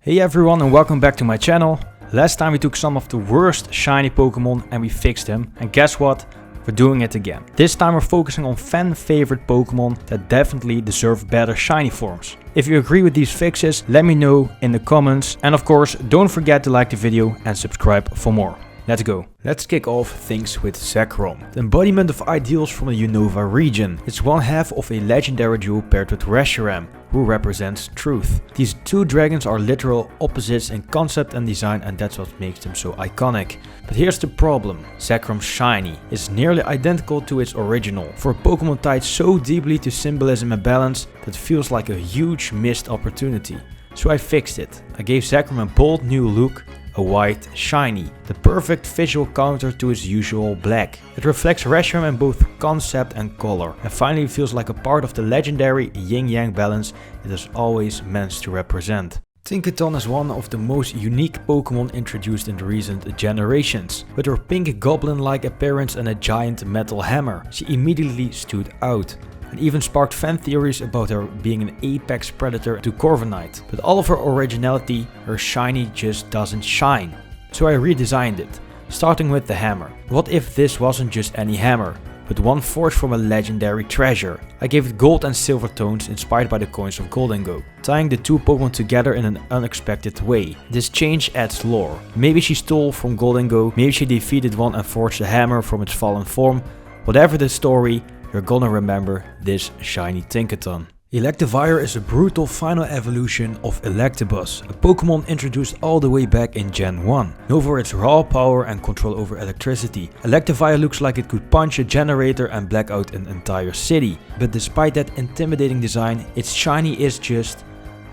Hey everyone and welcome back to my channel. Last time we took some of the worst shiny Pokemon and we fixed them, and guess what? We're doing it again. This time we're focusing on fan favorite Pokemon that definitely deserve better shiny forms. If you agree with these fixes, let me know in the comments, and of course don't forget to like the video and subscribe for more. Let's go. Let's kick off things with Zekrom, the embodiment of ideals from the Unova region. It's one half of a legendary duo paired with Reshiram, who represents truth. These two dragons are literal opposites in concept and design, and that's what makes them so iconic. But here's the problem: Zekrom's shiny is nearly identical to its original, for a Pokemon tied so deeply to symbolism and balance that feels like a huge missed opportunity. So I fixed it. I gave Zekrom a bold new look, a white shiny, the perfect visual counter to its usual black. It reflects Reshiram in both concept and color, and finally feels like a part of the legendary yin-yang balance it has always meant to represent. Tinkaton is one of the most unique Pokemon introduced in the recent generations. With her pink goblin-like appearance and a giant metal hammer, she immediately stood out, and even sparked fan theories about her being an apex predator to Corviknight. But all of her originality, her shiny just doesn't shine. So I redesigned it, starting with the hammer. What if this wasn't just any hammer, but one forged from a legendary treasure? I gave it gold and silver tones inspired by the coins of Gholdengo, tying the two Pokemon together in an unexpected way. This change adds lore. Maybe she stole from Gholdengo, maybe she defeated one and forged the hammer from its fallen form. Whatever the story, you're gonna remember this shiny Tinkaton. Electivire is a brutal final evolution of Electabuzz, a Pokemon introduced all the way back in Gen 1. Known for its raw power and control over electricity, Electivire looks like it could punch a generator and black out an entire city. But despite that intimidating design, its shiny is just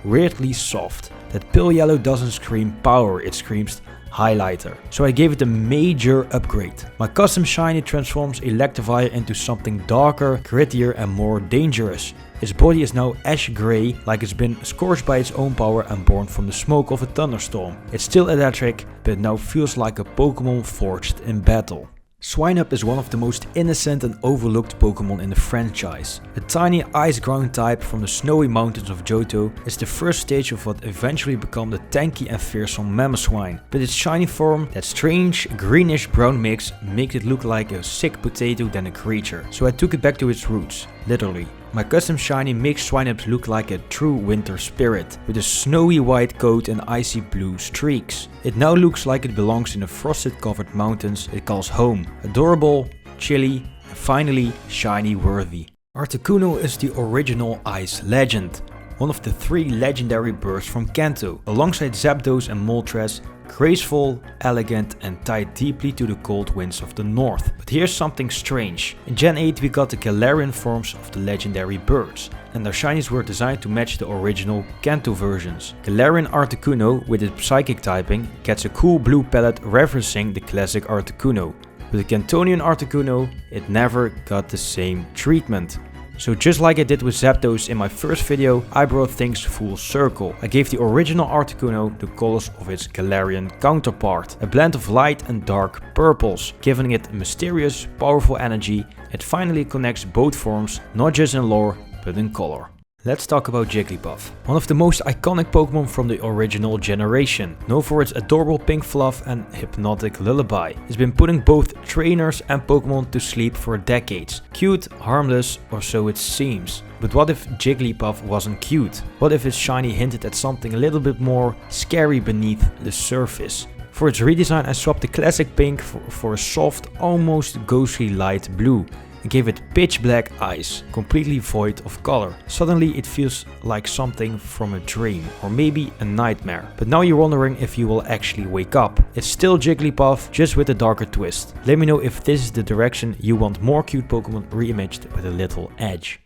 weirdly soft. That pale yellow doesn't scream power, it screams highlighter. So I gave it a major upgrade. My custom shiny transforms Electivire into something darker, grittier and more dangerous. Its body is now ash grey, like it's been scorched by its own power and born from the smoke of a thunderstorm. It's still electric, but now feels like a Pokemon forged in battle. Swinub is one of the most innocent and overlooked Pokemon in the franchise. A tiny ice ground type from the snowy mountains of Johto is the first stage of what eventually became the tanky and fearsome Mamoswine. But its shiny form, that strange greenish brown mix, makes it look like a sick potato than a creature. So I took it back to its roots, literally. My custom shiny makes Swinub look like a true winter spirit, with a snowy white coat and icy blue streaks. It now looks like it belongs in the frosted covered mountains it calls home. Adorable, chilly, and finally shiny worthy. Articuno is the original ice legend, one of the three legendary birds from Kanto, alongside Zapdos and Moltres. Graceful, elegant and tied deeply to the cold winds of the north. But here's something strange. In Gen 8 we got the Galarian forms of the legendary birds, and their shinies were designed to match the original Kanto versions. Galarian Articuno, with its psychic typing, gets a cool blue palette referencing the classic Articuno. With the Kantonian Articuno, it never got the same treatment. So just like I did with Zapdos in my first video, I brought things full circle. I gave the original Articuno the colors of its Galarian counterpart, a blend of light and dark purples, giving it mysterious, powerful energy. It finally connects both forms, not just in lore, but in color. Let's talk about Jigglypuff, one of the most iconic Pokemon from the original generation, known for its adorable pink fluff and hypnotic lullaby. It's been putting both trainers and Pokemon to sleep for decades. Cute, harmless, or so it seems. But what if Jigglypuff wasn't cute? What if its shiny hinted at something a little bit more scary beneath the surface? For its redesign I swapped the classic pink for a soft, almost ghostly light blue, and gave it pitch black eyes, completely void of color. Suddenly it feels like something from a dream, or maybe a nightmare. But now you're wondering if you will actually wake up. It's still Jigglypuff, just with a darker twist. Let me know if this is the direction you want more cute Pokemon reimaged with a little edge.